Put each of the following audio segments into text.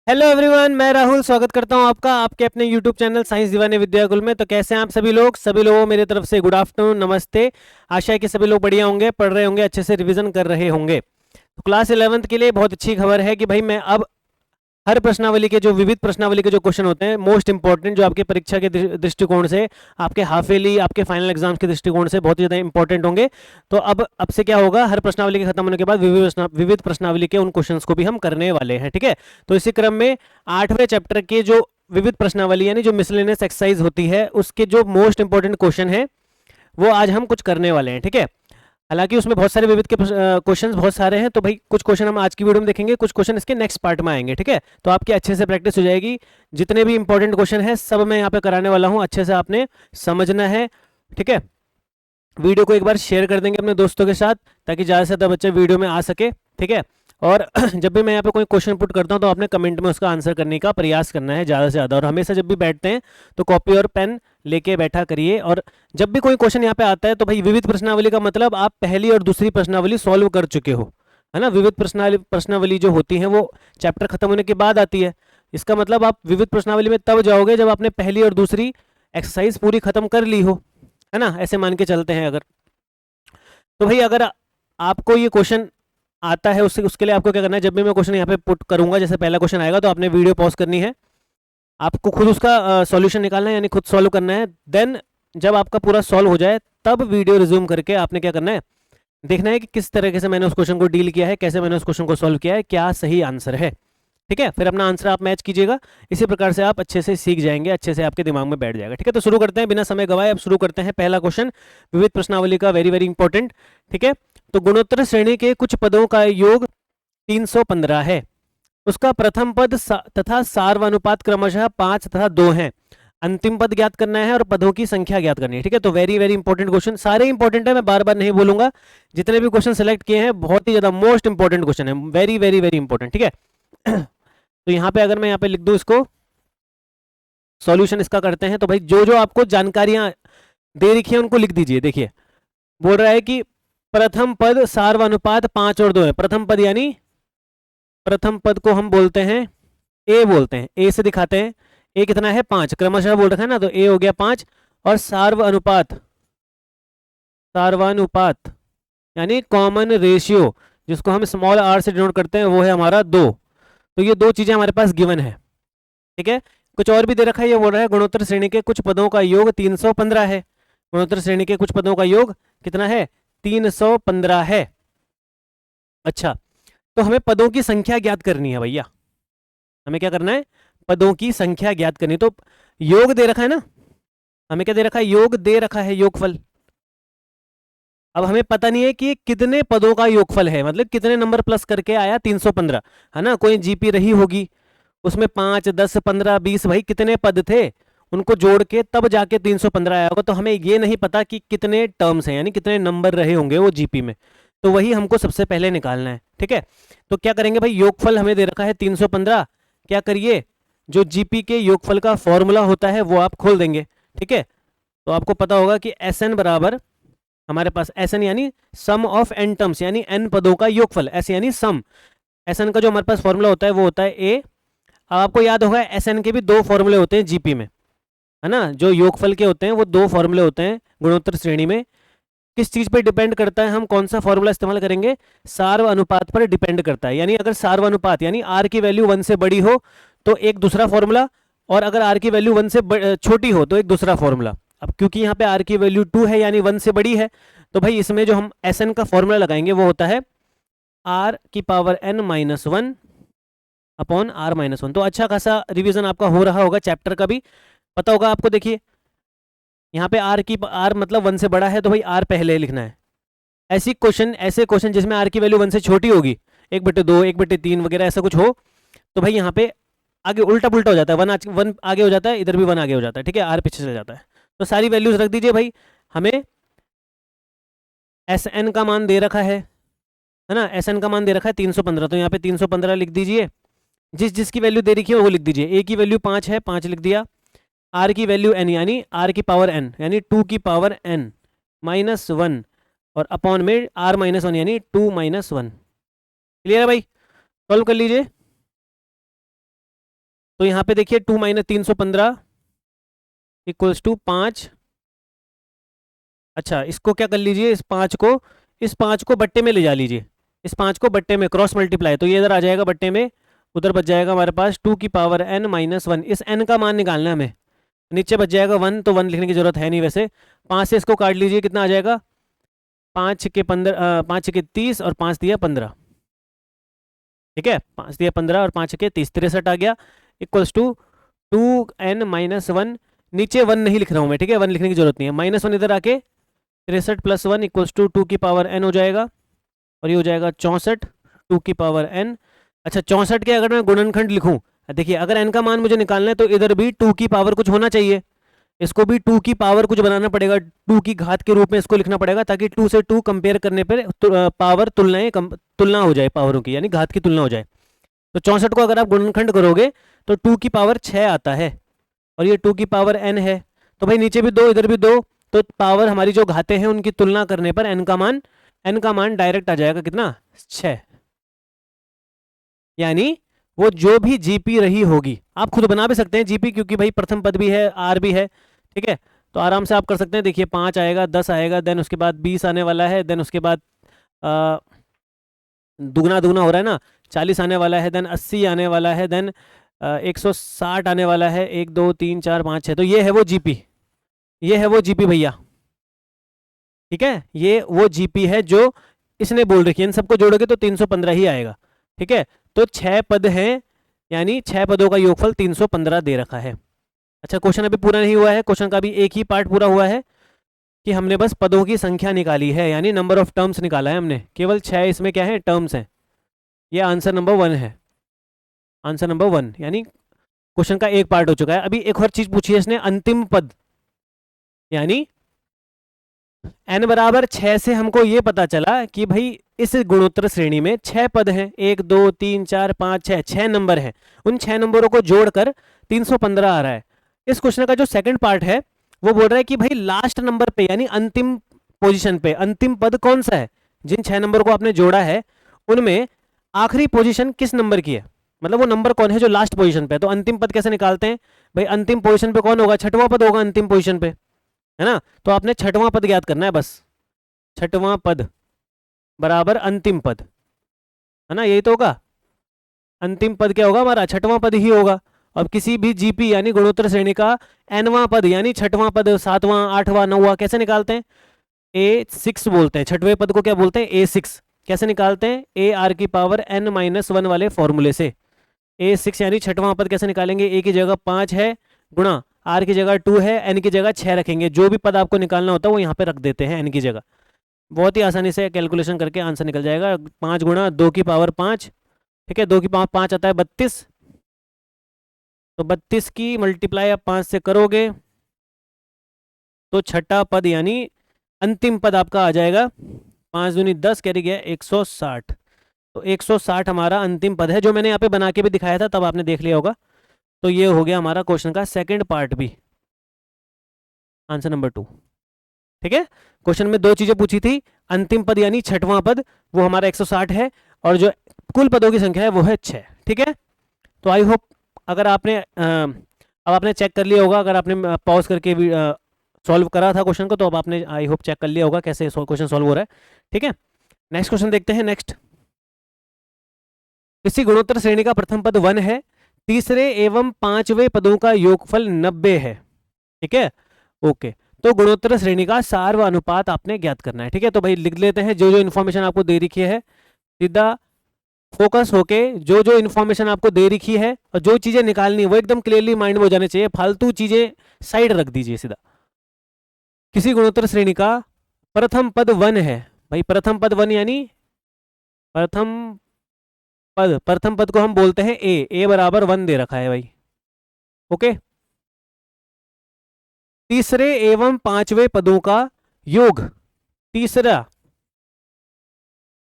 Hello everyone, मैं राहुल स्वागत करता हूं आपका आपके अपने यूट्यूब चैनल साइंस दीवाने विद्याकुल में। तो कैसे हैं आप सभी लोग? सभी लोगों को मेरी तरफ से गुड आफ्टरनून, नमस्ते। आशा है कि सभी लोग बढ़िया होंगे, पढ़ रहे होंगे, अच्छे से रिवीजन कर रहे होंगे। तो क्लास 11th के लिए बहुत अच्छी खबर है कि भाई मैं अब हर प्रश्नावली के जो विविध प्रश्नावली के जो क्वेश्चन होते हैं मोस्ट इंपॉर्टेंट, जो आपके परीक्षा के दृष्टिकोण से, आपके हाफ ईयरली, आपके फाइनल एग्जाम्स के दृष्टिकोण से बहुत ही ज़्यादा इंपॉर्टेंट होंगे। तो अब से क्या होगा, हर प्रश्नावली के खत्म होने के बाद विविध प्रश्नावली के उन क्वेश्चंस को भी हम करने वाले हैं। ठीक है, तो इसी क्रम में 8वें चैप्टर के जो विविध प्रश्नावली यानी जो मिसलेनियस एक्सरसाइज होती है उसके जो मोस्ट इंपॉर्टेंट क्वेश्चन है वो आज हम कुछ करने वाले हैं। ठीक है, हालांकि उसमें बहुत सारे विविध के क्वेश्चंस बहुत सारे हैं, तो भाई कुछ क्वेश्चन हम आज की वीडियो में देखेंगे, कुछ क्वेश्चन इसके नेक्स्ट पार्ट में आएंगे। ठीक है, तो आपकी अच्छे से प्रैक्टिस हो जाएगी। जितने भी इंपॉर्टेंट क्वेश्चन है सब मैं यहाँ पे कराने वाला हूँ, अच्छे से आपने समझना है। ठीक है, वीडियो को एक बार शेयर कर देंगे अपने दोस्तों के साथ ताकि ज़्यादा से ज़्यादा बच्चे वीडियो में आ सके। ठीक है, और जब भी मैं यहाँ पे कोई क्वेश्चन पुट करता हूँ तो आपने कमेंट में उसका आंसर करने का प्रयास करना है ज़्यादा से ज़्यादा। और हमेशा जब भी बैठते हैं तो कॉपी और पेन लेके बैठा करिए। और जब भी कोई क्वेश्चन यहाँ पे आता है तो भाई विविध प्रश्नावली का मतलब आप पहली और दूसरी प्रश्नावली सॉल्व कर चुके हो, है ना। विविध प्रश्नावली जो होती है वो चैप्टर खत्म होने के बाद आती है। इसका मतलब आप विविध प्रश्नावली में तब जाओगे जब आपने पहली और दूसरी एक्सरसाइज पूरी खत्म कर ली हो, है ना। ऐसे मान के चलते हैं अगर। तो भाई अगर आपको ये क्वेश्चन आता है उसके लिए आपको क्या करना है, जब भी मैं क्वेश्चन यहाँ पे पुट करूंगा, जैसे पहला क्वेश्चन आएगा तो आपने वीडियो पॉज करनी है, आपको खुद उसका सॉल्यूशन निकालना है यानी खुद सॉल्व करना है। देन जब आपका पूरा सॉल्व हो जाए तब वीडियो रिज्यूम करके आपने क्या करना है, देखना है कि किस तरीके से मैंने उस क्वेश्चन को डील किया है, कैसे मैंने उस क्वेश्चन को सॉल्व किया है, क्या सही आंसर है। ठीक है, फिर अपना आंसर आप मैच कीजिएगा। इसी प्रकार से आप अच्छे से सीख जाएंगे, अच्छे से आपके दिमाग में बैठ जाएगा। ठीक है, तो शुरू करते हैं बिना समय गवाए। अब शुरू करते हैं पहला क्वेश्चन विविध प्रश्नावली का, वेरी वेरी इंपॉर्टेंट। ठीक है, तो गुणोत्तर श्रेणी के कुछ पदों का योग 315 है। उसका प्रथम पद तथा सार्वनुपात क्रमशः 5 तथा 2 है। अंतिम पद ज्ञात करना है और पदों की संख्या ज्ञात करनी है। ठीक है, तो वेरी वेरी इंपॉर्टेंट क्वेश्चन, सारे इंपॉर्टेंट है, मैं बार बार नहीं बोलूंगा। जितने भी क्वेश्चन सेलेक्ट किए हैं बहुत ही ज्यादा मोस्ट इंपॉर्टेंट क्वेश्चन है, वेरी वेरी वेरी इंपॉर्टेंट। ठीक है तो यहाँ पे अगर मैं यहाँ पे लिख दूं इसको, सॉल्यूशन इसका करते हैं। तो भाई जो जो आपको जानकारियां दे रखी है उनको लिख दीजिए। देखिए बोल रहा है कि प्रथम पद सार्वनुपात 5 और 2 है। प्रथम पद यानी प्रथम पद को हम बोलते हैं ए, बोलते हैं ए से दिखाते हैं। ए कितना है? 5, क्रमशः बोल रखा है ना, तो ए हो गया 5। और सार्वनुपात, सार्वानुपात यानी कॉमन रेशियो, जिसको हम स्मॉल आर से डिनोट करते हैं, वो है हमारा 2। तो ये दो चीजें हमारे पास गिवन है। ठीक है, कुछ और भी दे रखा है। ये बोल रहा है गुणोत्तर श्रेणी के कुछ पदों का योग 315 है। गुणोत्तर श्रेणी के कुछ पदों का योग कितना है? 315 है। अच्छा, तो हमें पदों की संख्या ज्ञात करनी है भैया। हमें क्या करना है? पदों की संख्या ज्ञात करनी। तो योग दे रखा है ना, हमें क्या दे रखा है? योग दे रखा है, योगफल। अब हमें पता नहीं है कि कितने पदों का योगफल है, मतलब कितने नंबर प्लस करके आया 315, है ना। कोई जीपी रही होगी, उसमें 5, 10, 15, 20 भाई कितने पद थे, उनको जोड़ के तब जाके 315 आया होगा। तो हमें ये नहीं पता कि कितने टर्म्स हैं, यानी कितने नंबर रहे होंगे वो जीपी में। तो वही हमको सबसे पहले निकालना है। ठीक है, तो क्या करेंगे भाई, योगफल हमें दे रखा है 315। क्या करिए, जो जीपी के योगफल का फॉर्मूला होता है वो आप खोल देंगे। ठीक है, तो आपको पता होगा कि एस एन बराबर, हमारे पास एस एन यानी सम ऑफ एन टर्म्स, यानी एन पदों का योगफल, एस यानी सम। एस एन का जो हमारे पास फॉर्मूला होता है वो होता है ए। अब आपको याद होगा एस एन के भी दो फॉर्मूले होते हैं जीपी में, है ना। जो योगफल के होते हैं वो दो फॉर्मूले होते हैं गुणोत्तर श्रेणी में। किस चीज पर डिपेंड करता है हम कौन सा फॉर्मूला इस्तेमाल करेंगे? सार्व अनुपात पर डिपेंड करता है। यानी अगर सार्व अनुपात यानी आर की वैल्यू 1 से बड़ी हो तो एक दूसरा फॉर्मूला, और अगर आर की वैल्यू 1 से छोटी हो तो एक दूसरा फॉर्मूला। अब क्योंकि यहाँ पे आर की वैल्यू 2 है यानी 1 से बड़ी है, तो भाई इसमें जो हम एस एन का फॉर्मूला लगाएंगे वो होता है आर की power N minus 1 upon R minus 1। तो अच्छा खासा रिवीजन आपका हो रहा होगा, चैप्टर का भी पता होगा आपको। देखिए यहाँ पे आर मतलब 1 से बड़ा है तो भाई आर पहले लिखना है। ऐसे क्वेश्चन जिसमें आर की वैल्यू 1 से छोटी होगी, 1/2, 1/3 वगैरह ऐसा कुछ हो, तो भाई यहाँ पे आगे उल्टा पुल्टा हो जाता है, वन आगे हो जाता है, इधर भी 1 आगे हो जाता है। ठीक है, आर पीछे चला जाता है। तो सारी वैल्यूज रख दीजिए भाई। हमें एस एन का मान दे रखा है ना, एस एन का मान दे रखा है 315, तो यहाँ पे 315 लिख दीजिए। जिसकी वैल्यू दे रखी है वो लिख दीजिए। ए की वैल्यू 5 है, 5 लिख दिया। आर की वैल्यू एन यानी आर की पावर एन यानी 2 की पावर एन माइनस 1, और अपॉन में आर माइनस 1 यानी 2 - 1। क्लियर है भाई? सॉल्व कर लीजिए। तो यहाँ पे देखिए 2 माइनस 315 इक्वल्स टू 5। अच्छा, इसको क्या कर लीजिए, इस पाँच को बट्टे में ले जा लीजिए, इस 5 को बट्टे में क्रॉस मल्टीप्लाई, तो ये इधर आ जाएगा बट्टे में, उधर बच जाएगा हमारे पास 2 की पावर n माइनस 1। इस n का मान निकालना है हमें। नीचे बच जाएगा 1, तो 1 लिखने की जरूरत है नहीं वैसे। 5 से इसको काट लीजिए, कितना आ जाएगा, 5 के 15, 5 के 30 और 5 दिया 15। ठीक है, 5 दिया 15 और 5 के 30, 63 आ गया, इक्वल्स टू 2n माइनस 1। नीचे 1 नहीं लिख रहा हूँ मैं, ठीक है, 1 लिखने की जरूरत नहीं है। माइनस 1 इधर आके 63 प्लस 1 इक्वल्स टू 2 की पावर n हो जाएगा, और ये हो जाएगा 64, 2 की पावर n। अच्छा, 64 के अगर मैं गुणनखंड लिखूं, देखिए अगर n का मान मुझे निकालना है तो इधर भी 2 की पावर कुछ होना चाहिए, इसको भी 2 की पावर कुछ बनाना पड़ेगा, 2 की घात के रूप में इसको लिखना पड़ेगा, ताकि 2 से 2 कंपेयर करने पर पावर तुलना हो जाए, पावरों की, यानी घात की तुलना हो जाए। तो 64 को अगर आप गुणनखंड करोगे तो 2 की पावर 6 आता है, और ये 2 की पावर n है, तो भाई नीचे भी 2 इधर भी 2, तो पावर हमारी जो घातें हैं उनकी तुलना करने पर n का मान डायरेक्ट आ जाएगा कितना, 6। यानी वो जो भी जीपी रही होगी, आप खुद बना भी सकते हैं जीपी, क्योंकि भाई प्रथम पद भी है, आर भी है, ठीक है, तो आराम से आप कर सकते हैं। देखिए 5 आएगा, 10 आएगा, देन उसके बाद 20 आने वाला है, देन उसके बाद दुगना दुगना हो रहा है ना, 40 आने वाला है, देन 80 आने वाला है, देन 160 आने वाला है, 1 2 3 4 5 6, तो ये है वो जीपी, ये है वो जीपी भैया, ठीक है, ये वो जीपी है जो इसने बोल रखी है। इन सबको जोड़ोगे तो 315 ही आएगा, ठीक है। तो 6 पद हैं, यानी 6 पदों का योगफल 315 दे रखा है। अच्छा, क्वेश्चन अभी पूरा नहीं हुआ है, क्वेश्चन का भी एक ही पार्ट पूरा हुआ है कि हमने बस पदों की संख्या निकाली है, यानी नंबर ऑफ टर्म्स निकाला है हमने, केवल 6 इसमें क्या है, टर्म्स हैं। ये आंसर नंबर 1 है, आंसर नंबर 1, यानी क्वेश्चन का एक पार्ट हो चुका है। अभी एक और चीज पूछी है इसने, अंतिम पद, यानी n बराबर 6 से हमको ये पता चला कि भाई इस गुणोत्तर श्रेणी में 6 पद हैं, 1 2 3 4 5 6, 6 नंबर हैं, उन 6 नंबरों को जोड़कर 315 आ रहा है। इस क्वेश्चन का जो सेकंड पार्ट है वो बोल रहा है कि भाई लास्ट नंबर पे, यानी अंतिम पोजीशन पे अंतिम पद कौन सा है, जिन 6 नंबर को आपने जोड़ा है उनमें आखिरी पोजीशन किस नंबर की है, मतलब वो नंबर कौन है जो लास्ट पोजीशन पे है। तो अंतिम पद कैसे निकालते हैं भाई, अंतिम पोजीशन पे कौन होगा, छठवां पद होगा अंतिम पोजीशन पे, है ना। तो आपने छठवां पद ज्ञात करना है बस, छठवां पद बराबर अंतिम पद, है ना, यही तो होगा। अंतिम पद क्या होगा हमारा, छठवां पद ही होगा। अब किसी भी जीपी यानी गुणोत्तर श्रेणी का nवां पद यानी छठवां पद, 7वां 8वां 9वां कैसे निकालते हैं, A6 बोलते हैं, छठवें पद को क्या बोलते हैं, A6। कैसे निकालते हैं, ए आर की पावर n-1 वाले फॉर्मूले से। A6 यानी छठवां पद कैसे निकालेंगे, a की जगह 5 है गुणा r की जगह 2 है, n की जगह 6 रखेंगे, जो भी पद आपको निकालना होता है वो यहाँ पे रख देते हैं n की जगह, बहुत ही आसानी से कैलकुलेशन करके आंसर निकल जाएगा। 5 गुणा 2 की पावर 5, ठीक है, 2 की पावर 5 आता है 32, तो 32 की मल्टीप्लाई आप 5 से करोगे तो छठा पद यानी अंतिम पद आपका आ जाएगा 5 दूनी 10, कैरी गया 160। तो 160 हमारा अंतिम पद है, जो मैंने यहाँ पे बना के भी दिखाया था, तब आपने देख लिया होगा। तो ये हो गया हमारा क्वेश्चन का सेकंड पार्ट भी, आंसर नंबर 2, ठीक है। क्वेश्चन में दो चीजें पूछी थी, अंतिम पद यानी छठवां पद वो हमारा 160 है, और जो कुल पदों की संख्या है वो है 6, ठीक है। तो आई होप अगर आपने अब आपने चेक कर लिया होगा, अगर आपने पॉज करके सॉल्व करा था क्वेश्चन को, तो अब आपने आई होप चेक कर लिया होगा कैसे क्वेश्चन सॉल्व हो रहा है, ठीक है। नेक्स्ट क्वेश्चन देखते हैं। नेक्स्ट, किसी गुणोत्तर श्रेणी का प्रथम पद 1 है, तीसरे एवं पांचवें पदों का योगफल 90 है, ठीक है, ओके। तो गुणोत्तर श्रेणी का सार व अनुपात आपने ज्ञात करना है, ठीक है। तो भाई लिख लेते हैं, जो जो इन्फॉर्मेशन आपको दे रखी है, सीधा फोकस होके जो जो इन्फॉर्मेशन आपको दे रखी है और जो चीजें निकालनी है वो एकदम क्लियरली माइंड में हो जाने चाहिए, फालतू चीजें साइड रख दीजिए सीधा। किसी गुणोत्तर श्रेणी का प्रथम पद 1 है, भाई प्रथम पद 1 यानी प्रथम पद को हम बोलते हैं ए बराबर 1 दे रखा है भाई, ओके। तीसरे एवं पांचवें पदों का योग,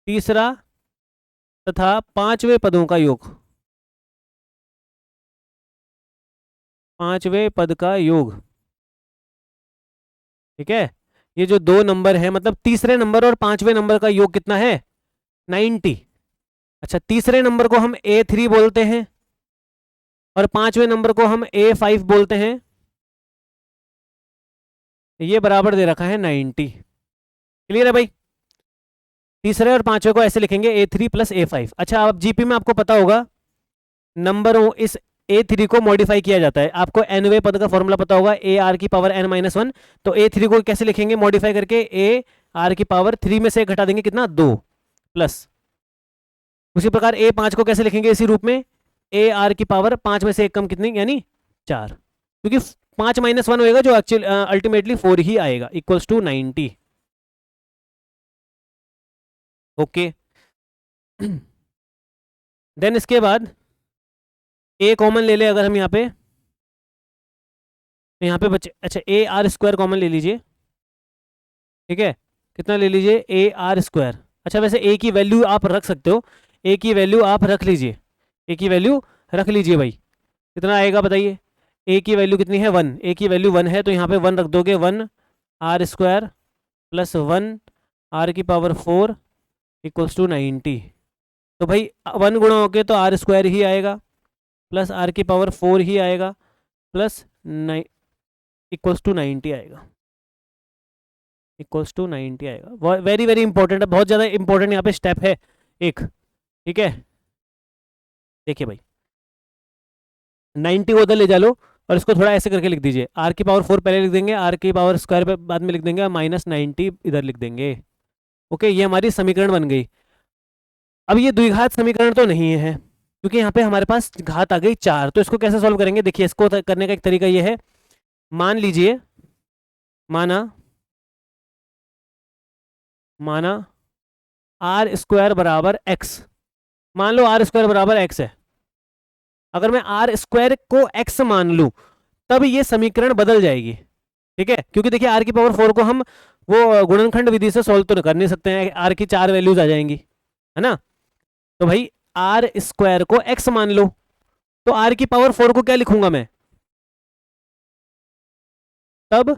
तीसरा तथा पांचवें पदों का योग, पांचवें पद का योग, ठीक है। ये जो दो नंबर है, मतलब तीसरे नंबर और पांचवें नंबर का योग कितना है, 90। अच्छा, तीसरे नंबर को हम A3 बोलते हैं, और 5वें नंबर को हम A5 बोलते हैं। ये बराबर दे रखा है 90। क्लियर है भाई? तीसरे और 5वें को ऐसे लिखेंगे A3 प्लस A5। अच्छा, अब जीपी में आपको पता होगा नंबरों इस A3 को मॉडिफाई किया जाता है। आपको nवें पद का फॉर्मूला पता होगा, AR की पावर n-1। तो A3 को कैसे लिखेंगे मॉडिफाई करके? AR की पावर 3 में से घटा देंगे, कितना? 2 प्लस। उसी प्रकार A5 को कैसे लिखेंगे इसी रूप में? AR की पावर 5 में से 1 कम, कितनी? यानी 4, क्योंकि 5 - 1 होएगा जो एक्चुअल अल्टीमेटली 4 ही आएगा, इक्वल्स टू 90। ओके। देन इसके बाद A कॉमन ले ले अगर हम यहाँ पे, तो यहाँ पे बचे, अच्छा AR² कॉमन ले लीजिए, ठीक है? कितना ले लीजिए? AR²। अच्छा, वैसे A की वैल्यू आप रख सकते हो, A की वैल्यू आप रख लीजिए, A की वैल्यू रख लीजिए भाई। कितना आएगा बताइए? A की वैल्यू कितनी है? 1। A की वैल्यू 1 है तो यहाँ पे 1 रख दोगे, 1R² plus 1R⁴ equals to 90। तो भाई 1 गुणा होके तो R² ही आएगा प्लस R⁴ ही आएगा प्लस इक्वल्स टू 90 आएगा, इक्वल्स टू 90 आएगा। वेरी वेरी इंपॉर्टेंट है, बहुत ज़्यादा इंपॉर्टेंट यहाँ पे स्टेप है एक, ठीक है? देखिए भाई 90 को उधर ले जा लो और इसको थोड़ा ऐसे करके लिख दीजिए, R⁴ पहले लिख देंगे, R² बाद में लिख देंगे, -90 इधर लिख देंगे। ओके, ये हमारी समीकरण बन गई। अब ये द्विघात समीकरण तो नहीं है क्योंकि यहाँ पे हमारे पास घात आ गई 4, तो इसको कैसे सॉल्व करेंगे? देखिए, इसको करने का एक तरीका ये है, मान लीजिए, माना R² बराबर x, मान लो R² बराबर x है। अगर मैं R² को x मान लूं तब ये समीकरण बदल जाएगी, ठीक है? क्योंकि देखिए R⁴ को हम वो गुणनखंड विधि से सॉल्व तो कर नहीं सकते हैं, R की 4 वैल्यूज आ जाएंगी, है ना? तो भाई R² को x मान लो, तो R⁴ को क्या लिखूंगा मैं? तब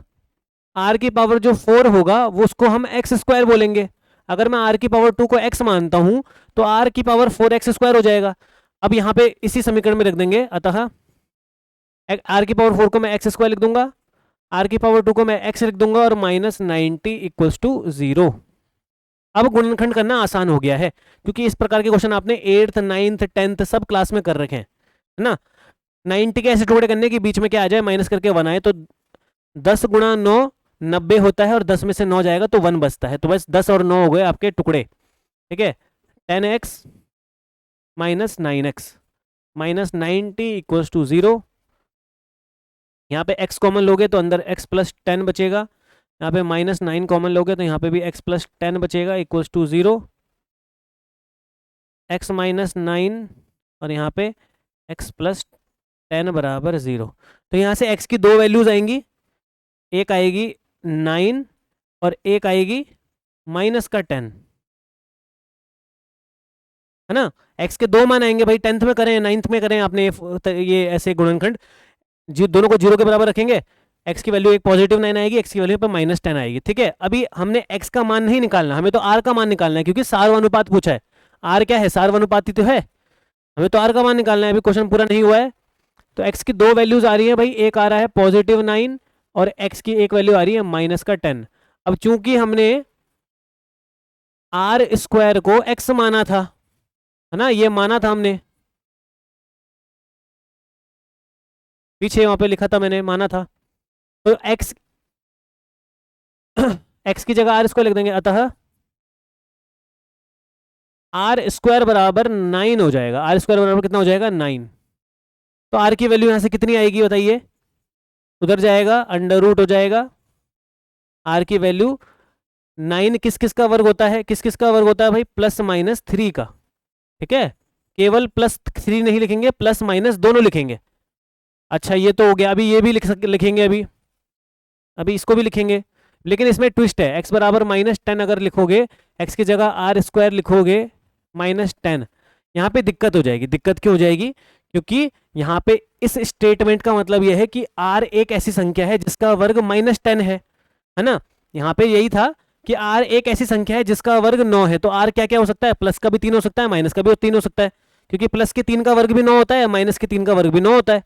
R⁴ जो 4 होगा वो उसको हम x² बोलेंगे। अगर मैं R⁴ को x मानता हूं तो R⁴x² हो जाएगा। अब यहाँ पे इसी समीकरण में रख देंगे, अतः R⁴ को मैं x² लिख दूंगा, R⁴ को मैं x लिख दूंगा और -90 इक्वल्स टू 0। अब गुणनखंड करना आसान हो गया है क्योंकि इस प्रकार के क्वेश्चन आपने 8th 9th 10th सब क्लास में कर रखे हैं, है ना? 90 के ऐसे टुकड़े करने के बीच में क्या आ जाए, माइनस करके 1 आए, तो 10 गुणा 9 90 होता है और 10 में से 9 जाएगा तो 1 बचता है, तो बस 10 और 9 हो गए आपके टुकड़े, ठीक है? 10x - 9x -90 equals to 0। यहाँ पे x कॉमन लोगे तो अंदर x + 10 बचेगा, यहाँ पे -9 कॉमन लोगे तो यहाँ पे भी x + 10 बचेगा इक्वल्स टू 0। x - 9 और यहाँ पे x + 10 बराबर 0। तो यहाँ से x की 2 वैल्यूज आएंगी, एक आएगी 9 और एक आएगी -10, है ना? x के 2 मान आएंगे भाई, 10th में करें 9th में करें आपने ये ऐसे गुणनखंड, जी दोनों को 0 के बराबर रखेंगे, x की वैल्यू एक +9 आएगी, x की वैल्यू पर -10 आएगी, ठीक है? अभी हमने x का मान नहीं निकालना, हमें तो r का मान निकालना है क्योंकि सार्वनुपात पूछा है। r क्या है? सार्वनुपाती तो है, हमें तो r का मान निकालना है, अभी क्वेश्चन पूरा नहीं हुआ है। तो x की 2 वैल्यूज आ रही है भाई, एक आ रहा है +9 और x की एक वैल्यू आ रही है -10। अब चूंकि हमने R² को x माना था, है ना? ये माना था हमने, पीछे वहां पे लिखा था मैंने, माना था, तो x x की जगह R² लिख देंगे, अतः R² बराबर 9 हो जाएगा। R² बराबर कितना हो जाएगा? 9। तो R की वैल्यू यहां से कितनी आएगी बताइए? उधर जाएगा, √ हो जाएगा। R की वैल्यू 9 किस किस का वर्ग होता है? किस किस का वर्ग होता है भाई? +-3 का, ठीक है? केवल +3 नहीं लिखेंगे, +- दोनों लिखेंगे। अच्छा, ये तो हो गया, अभी ये भी लिखेंगे, अभी इसको भी लिखेंगे, लेकिन इसमें ट्विस्ट है। x बराबर -10 अगर लिखोगे, x की जगह R² लिखोगे -10, यहाँ पे दिक्कत हो जाएगी। दिक्कत क्यों हो जाएगी? क्योंकि यहाँ पे इस स्टेटमेंट का मतलब यह है कि R एक ऐसी संख्या है जिसका वर्ग -10 है ना? यहाँ पे यही था कि R एक ऐसी संख्या है जिसका वर्ग 9 है, तो R क्या क्या हो सकता है? प्लस का भी 3 हो सकता है, माइनस का भी 3 हो सकता है। क्योंकि प्लस के 3 का वर्ग भी 9 होता है, माइनस के 3 का वर्ग भी 9 होता है।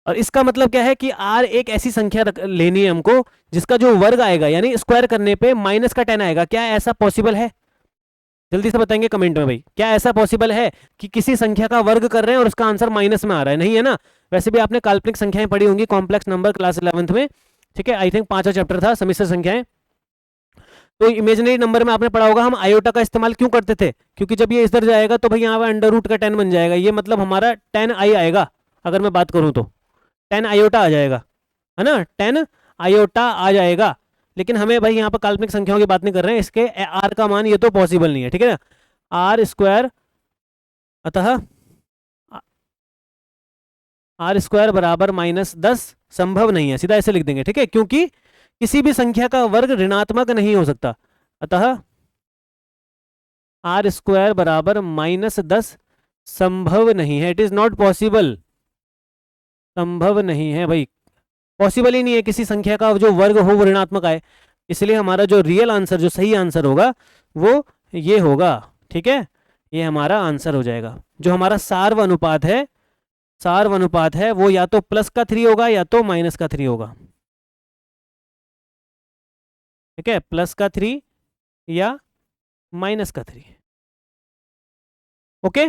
और इसका मतलब क्या है कि आर एक ऐसी संख्या लेनी है हमको जिसका जो वर्ग आएगा यानी स्क्वायर करने पे माइनस का 10 आएगा। क्या ऐसा पॉसिबल है? जल्दी से बताएंगे कमेंट में भाई, क्या ऐसा पॉसिबल है कि किसी संख्या का वर्ग कर रहे हैं और उसका आंसर माइनस में आ रहा है? नहीं है ना। वैसे भी आपने काल्पनिक संख्याएं पढ़ी होंगी कॉम्प्लेक्स नंबर क्लास 11th में, ठीक है, आई थिंक 5वां चैप्टर था सम्मिश्र संख्याएं। तो इमेजिनरी नंबर में आपने पढ़ा होगा हम आयोटा का इस्तेमाल क्यों करते थे, क्योंकि जब ये इधर जाएगा तो भाई यहाँ पर अंडर रूट का 10 बन जाएगा, ये मतलब हमारा 10i आएगा। अगर मैं बात करूँ तो 10 आयोटा आ जाएगा, है ना, 10 आयोटा आ जाएगा। लेकिन हमें भाई यहाँ पर काल्पनिक संख्याओं की बात नहीं कर रहे हैं, इसके आर का मान ये तो पॉसिबल नहीं है, ठीक है ना, आर स्क्वायर, अतः आर स्क्वायर बराबर -10 संभव नहीं है, सीधा ऐसे लिख देंगे, ठीक है, क्योंकि किसी भी संख्या का वर्ग ऋणात्मक नहीं हो सकता, अतः आर स्क्वायर बराबर -10 संभव नहीं है, इट इज नॉट पॉसिबल, संभव नहीं है भाई, पॉसिबल ही नहीं है किसी संख्या का जो वर्ग हो वो ऋणात्मक आए। इसलिए हमारा जो रियल आंसर, जो सही आंसर होगा वो ये होगा, ठीक है, ये हमारा आंसर हो जाएगा। जो हमारा सार्व अनुपात है, सार्व अनुपात है वो या तो प्लस का 3 होगा या तो माइनस का 3 होगा, ठीक है, प्लस का 3 या माइनस का 3। ओके,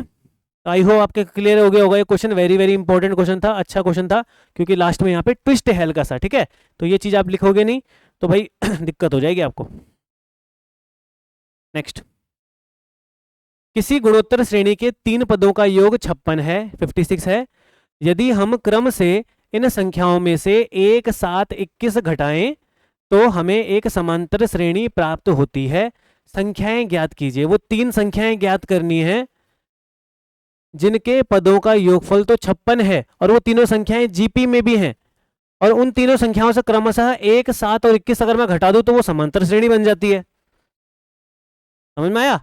आई होप आपके क्लियर हो गया होगा। ये question very very important question था, अच्छा क्वेश्चन था, क्योंकि लास्ट में यहाँ पे ट्विस्ट है हल्का सा, ठीक है, तो ये चीज आप लिखोगे नहीं तो भाई दिक्कत हो जाएगी आपको। नेक्स्ट, किसी गुणोत्तर श्रेणी के 3 पदों का योग 56 है, 56 है। यदि हम क्रम से इन संख्याओं में से 1, 7, 21 घटाएं तो हमें एक समांतर श्रेणी प्राप्त होती है। संख्याएं ज्ञात कीजिए। वो 3 संख्याएं ज्ञात करनी है जिनके पदों का योगफल तो 56 है और वो तीनों संख्याएं जीपी में भी हैं, और उन तीनों संख्याओं से क्रमशः 1, 7 और 21 अगर मैं घटा दूं तो वो समांतर श्रेणी बन जाती है। समझ में आया?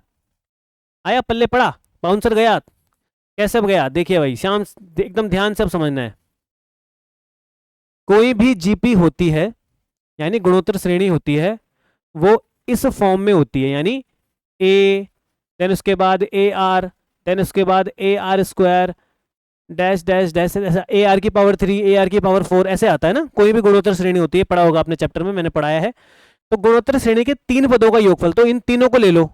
आया पल्ले पड़ा? बाउंसर गया? कैसे गया? देखिए भाई श्याम, एकदम ध्यान से अब समझना है। कोई भी जीपी होती है यानी गुणोत्तर श्रेणी होती है, वो इस फॉर्म में होती है, यानी ए, देन उसके बाद ए आर, देन उसके बाद ए R square dash dash dash, ऐसा ए आर की पावर 3, ए आर की पावर 4, ऐसे आता है ना। कोई भी गुणोत्तर श्रेणी होती है, पढ़ा होगा आपने चैप्टर में, मैंने पढ़ाया है। तो गुणोत्तर श्रेणी के 3 पदों का योगफल, तो इन तीनों को ले लो,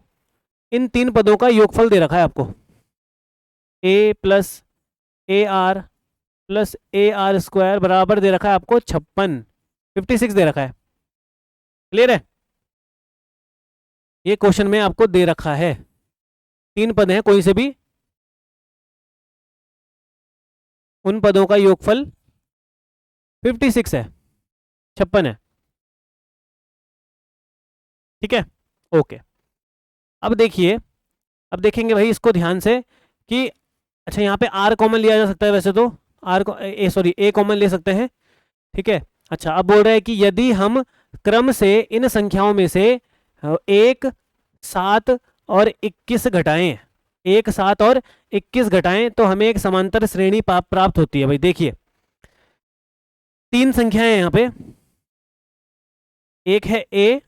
इन 3 पदों का योगफल दे रखा है आपको, A plus A R plus A R square बराबर दे रखा है आपको 56, 56 दे रखा है। क्लियर है? ये क्वेश्चन में आपको दे रखा है, 3 पद हैं, कोई से भी उन पदों का योगफल 56 है, 56 है, ठीक है, ओके। अब देखिए, अब देखेंगे भाई इसको ध्यान से कि अच्छा यहाँ पे आर कॉमन लिया जा सकता है, वैसे तो आर को ए कॉमन ले सकते हैं, ठीक है। अच्छा, अब बोल रहा है कि यदि हम क्रम से इन संख्याओं में से 1, 7 और 21 घटाएं, 1, 7 और 21 घटाएं तो हमें एक समांतर श्रेणी प्राप्त होती है। भाई देखिए 3 संख्याएं हैं यहाँ पे, एक है ए,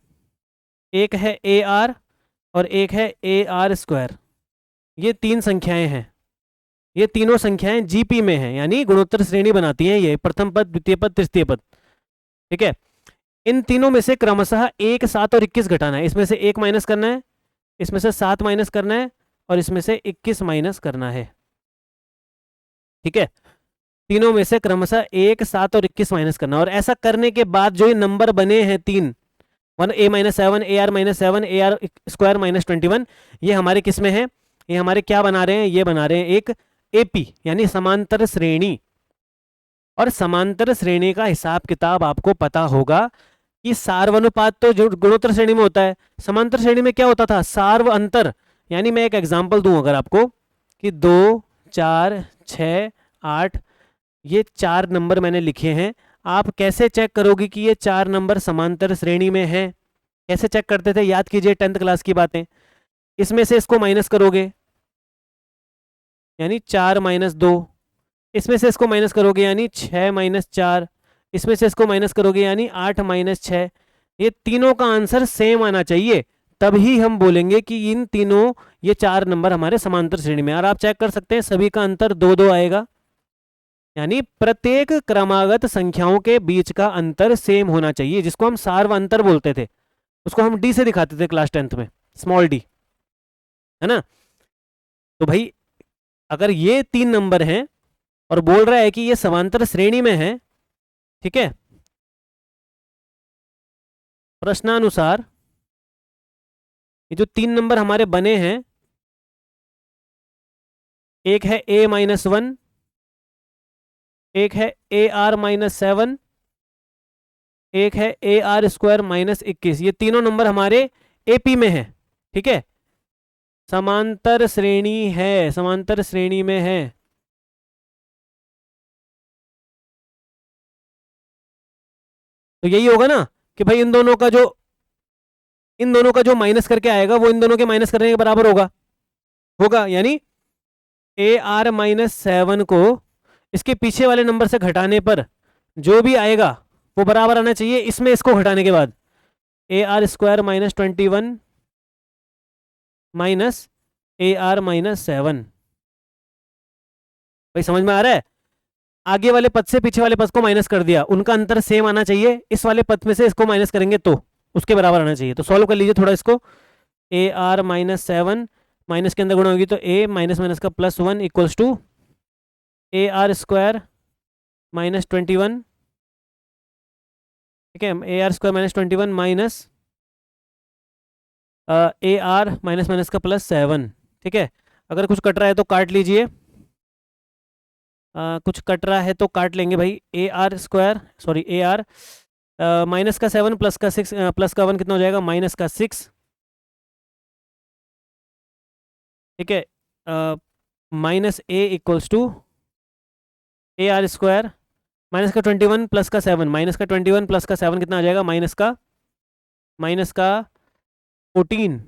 एक है ए आर और एक है ए आर स्क्वायर। ये 3 संख्याएं हैं, ये तीनों संख्याएं जीपी में हैं, यानी गुणोत्तर श्रेणी बनाती हैं, ये प्रथम पद, द्वितीय पद, तृतीय पद, ठीक है। इन तीनों में से क्रमशः 1, 7 और 21 घटाना है, इसमें से 1 माइनस करना है, इसमें से 7 माइनस करना है और इसमें से 21 माइनस करना है, ठीक है। तीनों में से क्रमशः 1, 7 और 21 माइनस करना, और ऐसा करने के बाद जो ये नंबर बने हैं 3, 1 a - 7, A R -7, A R square -21, ये हमारे किस में है? ये हमारे क्या बना रहे हैं? ये बना रहे हैं एक एपी यानी समांतर श्रेणी। और समांतर श्रेणी का हिसाब किताब आपको पता होगा कि सार्वनुपात तो जो गुणोत्तर श्रेणी में होता है, समांतर श्रेणी में क्या होता था? सार्व अंतर। यानी मैं एक एग्जांपल दूं अगर आपको कि 2, 4, 6, 8, ये 4 नंबर मैंने लिखे हैं, आप कैसे चेक करोगे कि ये 4 नंबर समांतर श्रेणी में हैं? कैसे चेक करते थे? याद कीजिए 10th क्लास की बातें। इसमें से इसको माइनस करोगे यानी 4 - 2, इसमें से इसको माइनस करोगे यानी 6 - 4, इसमें से इसको माइनस करोगे यानी 8 - 6। ये तीनों का आंसर सेम आना चाहिए, तभी हम बोलेंगे कि इन तीनों ये चार नंबर हमारे समांतर श्रेणी में। और आप चेक कर सकते हैं सभी का अंतर 2-2 आएगा, यानी प्रत्येक क्रमागत संख्याओं के बीच का अंतर सेम होना चाहिए, जिसको हम सार्व अंतर बोलते थे, उसको हम डी से दिखाते थे क्लास 10th में, स्मॉल डी, है ना। तो भाई अगर ये 3 नंबर हैं और बोल रहा है कि ये समांतर श्रेणी में है, ठीक है, प्रश्नानुसार ये जो 3 नंबर हमारे बने हैं, एक है a-1, एक है AR-7, एक है AR² - 21, ये तीनों नंबर हमारे AP में है, ठीक है, समांतर श्रेणी है, समांतर श्रेणी में है। तो यही होगा ना कि भाई इन दोनों का जो माइनस करके आएगा वो इन दोनों के माइनस करने के बराबर होगा यानी AR-7 को इसके पीछे वाले नंबर से घटाने पर जो भी आएगा वो बराबर आना चाहिए इसमें इसको घटाने के बाद AR² - 21 माइनस AR-7। भाई समझ में आ रहा है? आगे वाले पद से पीछे वाले पद को माइनस कर दिया, उनका अंतर सेम आना चाहिए, इस वाले पद में से इसको माइनस करेंगे तो उसके बराबर आना चाहिए। तो सॉल्व कर लीजिए थोड़ा इसको, AR-7 माइनस के अंदर गुणा होगी तो a माइनस माइनस का +1 इक्वल्स टू AR² - 21, ठीक है, AR² - 21 minus AR minus minus का +7, ठीक है। अगर कुछ कट रहा है तो काट लीजिए, कुछ कट रहा है तो काट लेंगे भाई। AR माइनस का 7 प्लस का 6 प्लस का 1 कितना हो जाएगा, माइनस का 6, ठीक है, minus a equals to AR² minus का 21 प्लस का 7, माइनस का 21 प्लस का 7 कितना आ जाएगा, माइनस का 14,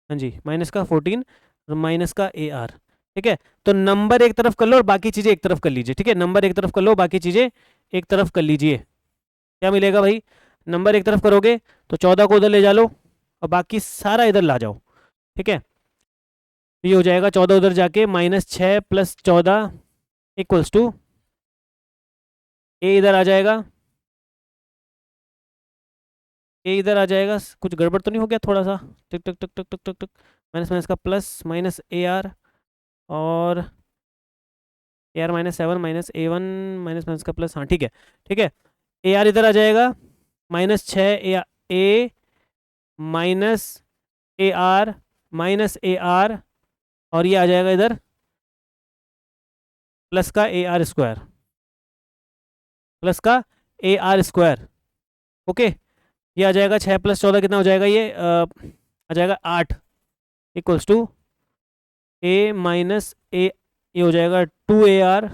हाँ जी माइनस का 14 माइनस का AR, ठीक है। तो नंबर एक तरफ कर लो और बाकी चीजें एक तरफ कर लीजिए, ठीक है, नंबर एक तरफ कर लो बाकी चीजें एक तरफ कर लीजिए। क्या मिलेगा भाई, नंबर एक तरफ करोगे तो 14 को उधर ले जा लो और बाकी सारा इधर ला जाओ, ठीक है। ये हो जाएगा 14 उधर जाके -6 + 14 इक्वल्स टू ए इधर आ जाएगा, कुछ गड़बड़ तो नहीं हो गया थोड़ा सा, टिक टिक टिक टिक टिक टिक टिक, माइनस माइनस का प्लस माइनस AR और AR-7 minus A1 minus minus का प्लस, हाँ ठीक है, ठीक है। AR इधर आ जाएगा -6 A minus AR minus AR और ये आ जाएगा इधर प्लस का AR², प्लस का AR², ओके। ये आ जाएगा 6 + 14 कितना हो जाएगा, ये आ जाएगा 8 equals to A minus A, ये हो जाएगा 2AR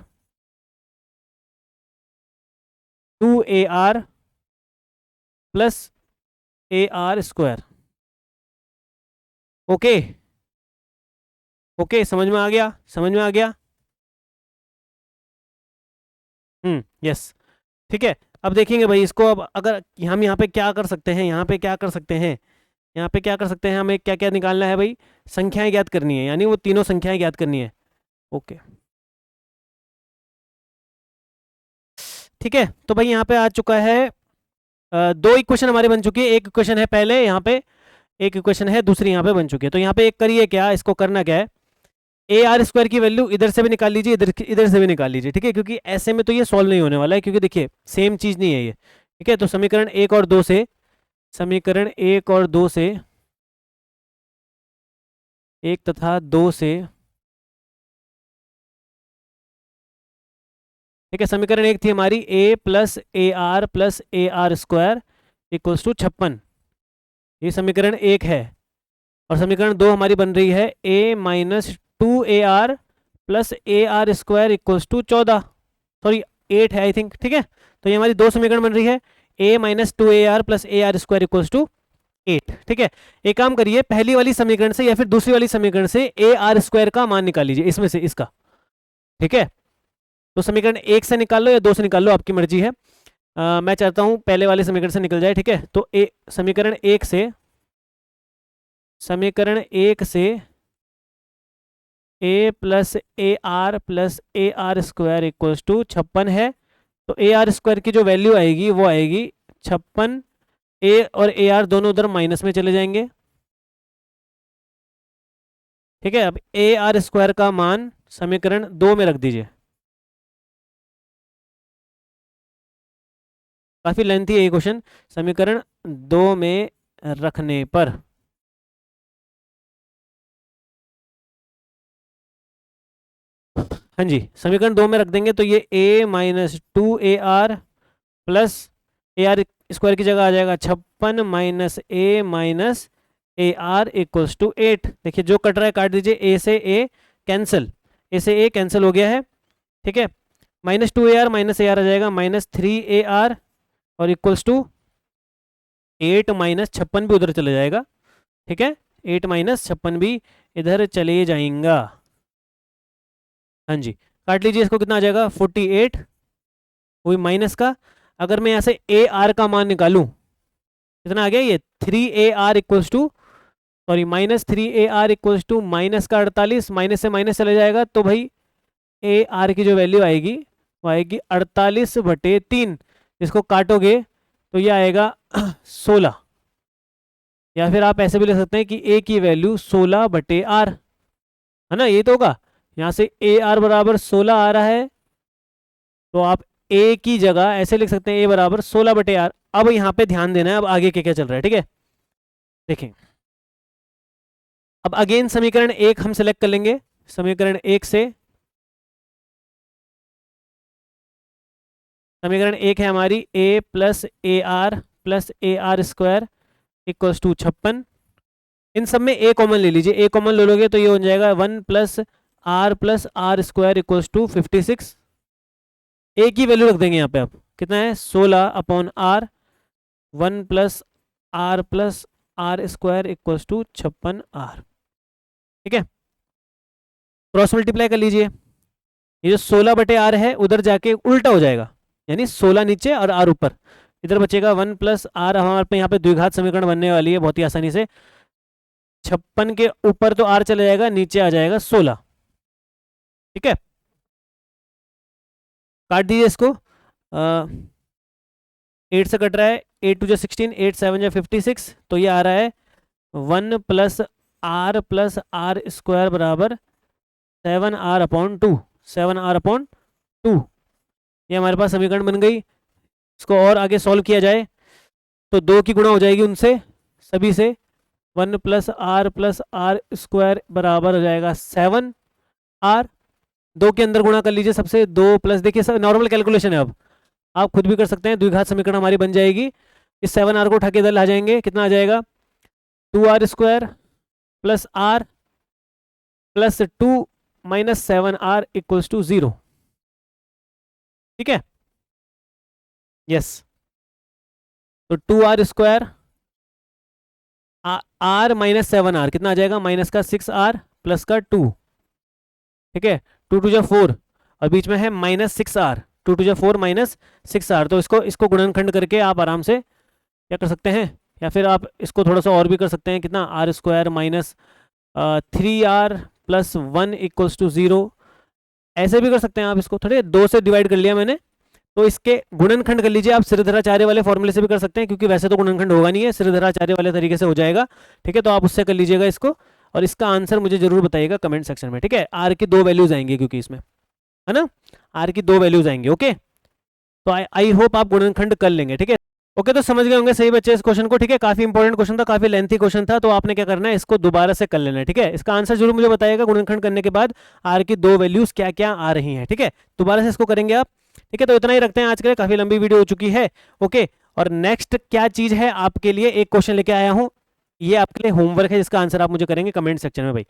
plus AR², okay okay, समझ में आ गया, समझ में आ गया, यस, ठीक है। अब देखेंगे भाई इसको, अब अगर हम यहाँ पे क्या कर सकते हैं, यहाँ पे क्या कर सकते हैं, यहाँ पे क्या कर सकते हैं, हमें क्या क्या निकालना है भाई, संख्याएं ज्ञात करनी है, यानी वो तीनों संख्याएं ज्ञात करनी है, ओके ठीक है। तो भाई यहाँ पे आ चुका है, दो इक्वेशन हमारे बन चुकी है, एक इक्वेशन है पहले यहाँ पे, एक इक्वेशन है दूसरी यहाँ पे बन चुकी है। तो यहाँ पे एक करिए, क्या इसको करना क्या है, AR² की वैल्यू इधर से भी निकाल लीजिए, इधर से भी निकाल लीजिए, ठीक है, क्योंकि ऐसे में तो ये सॉल्व नहीं होने वाला है, क्योंकि देखिए सेम चीज नहीं है ये, ठीक है। तो समीकरण 1 और 2 से, समीकरण 1 और 2 से, 1 तथा 2 से, ठीक है, समीकरण 1 थी हमारी A + AR + AR² equals to 56, ये समीकरण 1 है। और समीकरण 2 हमारी बन रही है A - 2AR + AR² equals to 14, sorry 8 है आई थिंक, ठीक है। तो ये हमारी दो समीकरण बन रही है, A - 2AR + AR² equals to 8, ठीक है। एक काम करिए, पहली वाली समीकरण से या फिर दूसरी वाली समीकरण से AR² का मान निकाल लीजिए, इसमें से इसका, ठीक है। तो समीकरण 1 से निकाल लो या 2 से निकाल लो, आपकी मर्जी है। मैं चाहता हूं पहले वाले समीकरण से निकल जाए, ठीक है। तो समीकरण 1 से समीकरण 1 से a plus A R plus A R square equals to 56 है। तो ए आर स्क्वायर की जो वैल्यू आएगी वो आएगी 56। ए और ए आर दोनों उधर माइनस में चले जाएंगे। ठीक है, अब ए आर स्क्वायर का मान समीकरण 2 में रख दीजिए। काफी लेंथी है ये क्वेश्चन। समीकरण 2 में रखने पर हाँ जी, समीकरण 2 में रख देंगे तो ये a minus 2ar plus A R square की जगह आ जाएगा 56 minus A minus A R equals to 8। देखिए जो कट रहा है काट दीजिए, ए से ए कैंसिल, ए से ए कैंसिल हो गया है। ठीक है, minus 2ar minus A R आ जाएगा माइनस 3ar और इक्वल्स टू 8 माइनस 56 भी उधर चले जाएगा। ठीक है, 8 माइनस 56 भी इधर चले जाएगा। हाँ जी, काट लीजिए इसको, कितना आ जाएगा 48 वही माइनस का। अगर मैं यहाँ से ए आर का मान निकालूं कितना आ गया, ये 3ar equals to sorry minus 3ar equals to minus का 48, माइनस से माइनस चले जाएगा तो भाई ए आर की जो वैल्यू आएगी वो आएगी 48/3। इसको काटोगे तो ये आएगा 16, या फिर आप ऐसे भी ले सकते हैं कि ए की वैल्यू 16/r है ना, ये तो होगा। यहाँ से ए आर बराबर 16 आ रहा है तो आप ए की जगह ऐसे लिख सकते हैं ए बराबर 16/r। अब यहाँ पे ध्यान देना है, अब आगे क्या क्या चल रहा है। ठीक है, देखें अब अगेन समीकरण 1 हम सेलेक्ट कर लेंगे। समीकरण 1 से समीकरण 1 है हमारी a plus A R plus A R square equals to 56। इन सब में a कॉमन ले लीजिए, a कॉमन ले लोगे तो ये हो जाएगा 1 plus R square equals to 56। a की वैल्यू रख देंगे यहाँ पे, अब कितना है 16/r 1 plus R square equals to 56r। ठीक है, क्रॉस मल्टीप्लाई कर लीजिए, ये जो 16/r है उधर जाके उल्टा हो जाएगा, यानी 16 नीचे और r ऊपर, इधर बचेगा 1 प्लस आर। हमारे पे यहाँ पे द्विघात समीकरण बनने वाली है बहुत ही आसानी से। 56 के ऊपर तो r चला जाएगा, नीचे आ जाएगा 16। ठीक है, काट दीजिए इसको, 8 से कट रहा है, 8 टू 16, 8 7 56, तो ये आ रहा है 1 प्लस आर स्क्वायर बराबर 7r/2, 7r/2। ये हमारे पास समीकरण बन गई। इसको और आगे सॉल्व किया जाए तो 2 की गुणा हो जाएगी उनसे सभी से, 1 प्लस आर स्क्वायर बराबर हो जाएगा 7r। 2 के अंदर गुणा कर लीजिए सबसे, 2 प्लस, देखिए सब नॉर्मल कैलकुलेशन है, अब आप खुद भी कर सकते हैं, द्विघात समीकरण हमारी बन जाएगी। इस 7r को उठा के इधर ला जाएंगे, कितना आ जाएगा 2r square plus r plus 2 minus 7r equals to 0। ठीक है, यस, तो 2r square r minus 7r कितना आ जाएगा, माइनस का 6r प्लस का 2। ठीक है, 2 टू 4 और बीच में है minus 6r, 2 to 4 minus 6r। तो इसको गुणनखंड करके आप आराम से क्या कर सकते हैं, या फिर आप इसको थोड़ा सा और भी कर सकते हैं, कितना r square minus 3r plus 1 equals to 0, ऐसे भी कर सकते हैं आप इसको। थोड़े 2 से डिवाइड कर लिया मैंने, तो इसके गुणनखंड कर लीजिए। आप श्रीधराचार्य वाले फॉर्मूले से भी कर सकते हैं, क्योंकि वैसे तो गुणनखंड होगा नहीं है, श्रीधराचार्य वाले तरीके से हो जाएगा। ठीक है, तो आप उससे कर लीजिएगा इसको, और इसका आंसर मुझे जरूर बताइएगा कमेंट सेक्शन में। ठीक है, आर की 2 वैल्यूज आएंगी क्योंकि इसमें है ना, आर की 2 वैल्यूज आएंगी। ओके, तो आई होप आप गुणनखंड कर लेंगे। ठीक है, ओके, तो समझ गए होंगे सही बच्चे इस क्वेश्चन को। ठीक है, काफी इंपॉर्टेंट क्वेश्चन था, काफी लेंथी क्वेश्चन था, तो आपने क्या करना है, इसको दोबारा से कर लेना है। ठीक है, इसका आंसर जरूर मुझे बताइएगा गुणनखंड करने के बाद आर की 2 वैल्यूज क्या क्या आ रही हैं। ठीक है, दोबारा से इसको करेंगे आप। ठीक है, तो इतना ही रखते हैं आज के लिए, काफी लंबी वीडियो हो चुकी है। ओके, और नेक्स्ट क्या चीज है आपके लिए, एक क्वेश्चन लेके आया हूं, ये आपके लिए होमवर्क है, जिसका आंसर आप मुझे करेंगे कमेंट सेक्शन में। भाई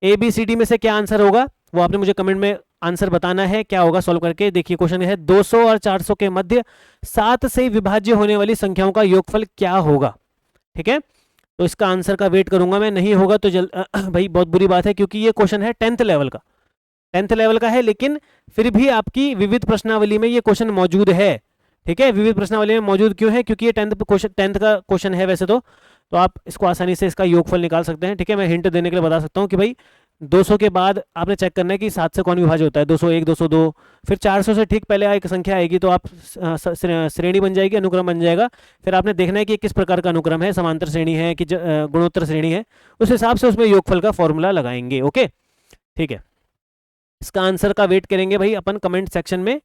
ABCD में से क्या आंसर होगा वो आपने मुझे कमेंट में आंसर बताना है, क्या होगा सॉल्व करके। देखिए क्वेश्चन है 200 और 400 के मध्य 7 से विभाज्य होने वाली संख्याओं का योगफल क्या होगा। ठीक है, तो इसका आंसर का वेट करूंगा मैं, नहीं होगा तो भाई बहुत बुरी बात है, क्योंकि ये क्वेश्चन है 10th लेवल का, 10th लेवल का है, लेकिन फिर भी आपकी विविध प्रश्नावली में ये क्वेश्चन मौजूद है। ठीक है, विविध प्रश्नावली में मौजूद क्यों है, क्योंकि ये 10th का क्वेश्चन है वैसे तो, तो आप इसको आसानी से इसका योगफल निकाल सकते हैं। ठीक है, मैं हिंट देने के लिए बता सकता हूँ कि भाई 200 के बाद आपने चेक करना है कि 7 से कौन विभाज्य होता है, 201, 202, फिर 400 से ठीक पहले एक संख्या आएगी तो आप श्रेणी बन जाएगी, अनुक्रम बन जाएगा। फिर आपने देखना है कि किस प्रकार का अनुक्रम है, समांतर श्रेणी है कि गुणोत्तर श्रेणी है, उस हिसाब से उसमें योगफल का फॉर्मूला लगाएंगे। ओके, ठीक है। इसका आंसर का वेट करेंगे भाई अपन कमेंट सेक्शन में,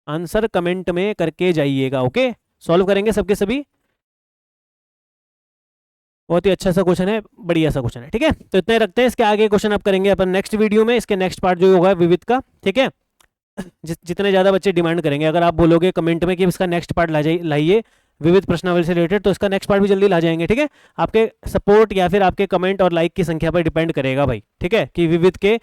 आंसर कमेंट में करके जाइएगा। ओके, सॉल्व करेंगे सबके सभी। बहुत ही अच्छा सा क्वेश्चन है, बढ़िया सा क्वेश्चन है। ठीक है, तो इतने रखते हैं। इसके आगे क्वेश्चन आप करेंगे अपन नेक्स्ट वीडियो में, इसके नेक्स्ट पार्ट जो होगा विविध का। ठीक है, जितने ज़्यादा बच्चे डिमांड करेंगे, अगर आप बोलोगे कमेंट में कि इसका नेक्स्ट पार्ट लाइए विविध प्रश्नावली से रिलेटेड, तो इसका नेक्स्ट पार्ट भी जल्दी ला जाएंगे। ठीक है, आपके सपोर्ट या फिर आपके कमेंट और लाइक की संख्या पर डिपेंड करेगा भाई। ठीक है, कि विविध के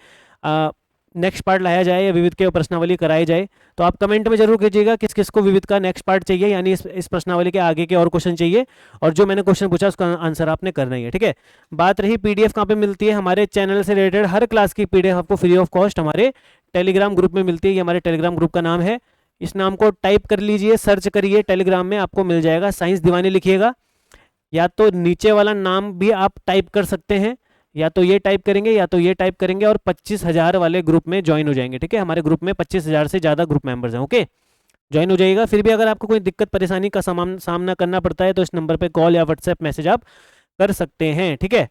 नेक्स्ट पार्ट लाया जाए या विविध के प्रश्नावली कराई जाए। तो आप कमेंट में जरूर कीजिएगा किस किस को विविध का नेक्स्ट पार्ट चाहिए, यानी इस प्रश्नावली के आगे के और क्वेश्चन चाहिए, और जो मैंने क्वेश्चन पूछा उसका आंसर आपने करना ही है। ठीक है, बात रही पीडीएफ कहाँ पे मिलती है, हमारे चैनल से रिलेटेड हर क्लास की पीडीएफ आपको फ्री ऑफ कॉस्ट हमारे टेलीग्राम ग्रुप में मिलती है। ये हमारे टेलीग्राम ग्रुप का नाम है, इस नाम को टाइप कर लीजिए, सर्च करिए टेलीग्राम में, आपको मिल जाएगा। साइंस दीवानी लिखिएगा, या तो नीचे वाला नाम भी आप टाइप कर सकते हैं, या तो ये टाइप करेंगे या तो ये टाइप करेंगे, और 25,000 वाले ग्रुप में ज्वाइन हो जाएंगे। ठीक है, हमारे ग्रुप में 25,000 से ज़्यादा ग्रुप मेंबर्स हैं। ओके, ज्वाइन हो जाइएगा। फिर भी अगर आपको कोई दिक्कत परेशानी का सामना करना पड़ता है तो इस नंबर पे कॉल या व्हाट्सएप मैसेज आप कर सकते हैं। ठीक है,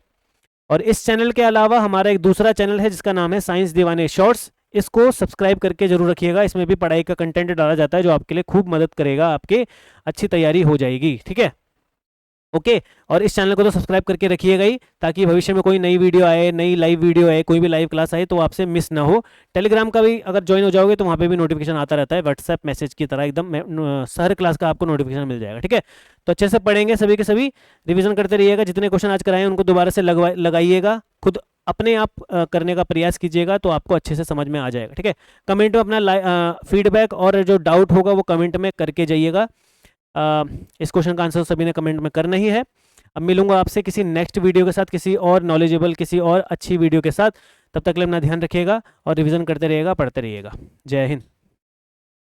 और इस चैनल के अलावा हमारा एक दूसरा चैनल है जिसका नाम है साइंस दीवाने शॉर्ट्स, इसको सब्सक्राइब करके जरूर रखिएगा। इसमें भी पढ़ाई का कंटेंट डाला जाता है जो आपके लिए खूब मदद करेगा, आपके अच्छी तैयारी हो जाएगी। ठीक है, ओके, और इस चैनल को तो सब्सक्राइब करके रखिएगा ही, ताकि भविष्य में कोई नई वीडियो आए, नई लाइव वीडियो आए, कोई भी लाइव क्लास आए तो आपसे मिस ना हो। टेलीग्राम का भी अगर ज्वाइन हो जाओगे तो वहाँ पे भी नोटिफिकेशन आता रहता है, व्हाट्सएप मैसेज की तरह एकदम हर क्लास का आपको नोटिफिकेशन मिल जाएगा। ठीक है, तो अच्छे से पढ़ेंगे, सभी के सभी रिविजन करते रहिएगा, जितने क्वेश्चन आज कराए उनको दोबारा से लगाइएगा, खुद अपने आप करने का प्रयास कीजिएगा तो आपको अच्छे से समझ में आ जाएगा। ठीक है, कमेंट में अपना फीडबैक और जो डाउट होगा वो कमेंट में करके जाइएगा। इस क्वेश्चन का आंसर सभी ने कमेंट में करना ही है। अब मिलूंगा आपसे किसी नेक्स्ट वीडियो के साथ, किसी और नॉलेजेबल, किसी और अच्छी वीडियो के साथ। तब तक के लिए अपना ध्यान रखिएगा और रिवीजन करते रहिएगा, पढ़ते रहिएगा। जय हिंद।